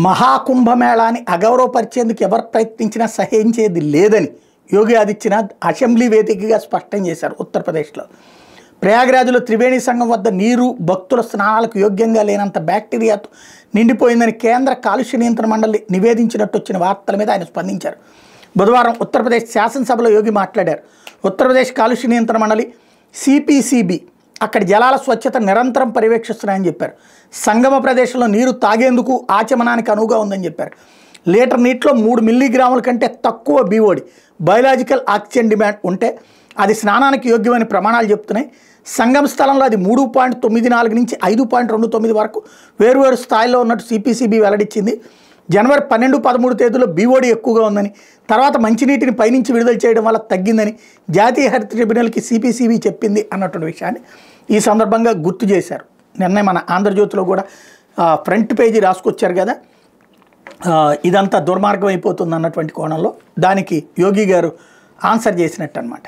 మహాకుంభమేళాని అగౌరవపరిచేందుకు ఎవరు ప్రయత్నించినా సహించేది లేదని యోగి ఆదిత్యనాథ్ అసెంబ్లీ వేదికగా స్పష్టం చేశారు. ఉత్తరప్రదేశ్లో ప్రయాగ్రాజ్లో త్రివేణి సంగం వద్ద నీరు భక్తుల స్నానాలకు యోగ్యంగా లేనంత బ్యాక్టీరియాతో నిండిపోయిందని కేంద్ర కాలుష్య నియంత్రణ మండలి నివేదించినట్టు వచ్చిన వార్తల మీద ఆయన స్పందించారు. బుధవారం ఉత్తరప్రదేశ్ శాసనసభలో యోగి మాట్లాడారు. ఉత్తరప్రదేశ్ కాలుష్య నియంత్రణ మండలి సిపిసిబి అక్కడి జలాల స్వచ్ఛత నిరంతరం పర్యవేక్షిస్తున్నాయని చెప్పారు. సంగమ ప్రదేశంలో నీరు తాగేందుకు ఆచమనానికి అనువుగా ఉందని చెప్పారు. లీటర్ నీటిలో 3 మిల్లీగ్రాముల కంటే తక్కువ బీఓడి బయోలాజికల్ ఆక్సిజన్ డిమాండ్ ఉంటే అది స్నానానికి యోగ్యమైన ప్రమాణాలు చెప్తున్నాయి. సంగమ స్థలంలో అది 3.94 నుంచి 5.29 వరకు వేరువేరు స్థాయిలో ఉన్నట్టు సిపిసిబి వెల్లడించింది. జనవరి 12, 13 తేదీలో బీఓడి ఎక్కువగా ఉందని, తర్వాత మంచినీటిని పైనుంచి విడుదల చేయడం వల్ల తగ్గిందని జాతీయ హరిత ట్రిబ్యునల్కి సిపిసిబి చెప్పింది అన్నటువంటి విషయాన్ని ఈ సందర్భంగా గుర్తు చేశారు. నిన్నే మన ఆంధ్రజ్యోతిలో కూడా ఫ్రంట్ పేజీ రాసుకొచ్చారు కదా, ఇదంతా దుర్మార్గం అయిపోతుంది అన్నటువంటి కోణంలో దానికి యోగి గారు ఆన్సర్ చేసినట్టు అనమాట.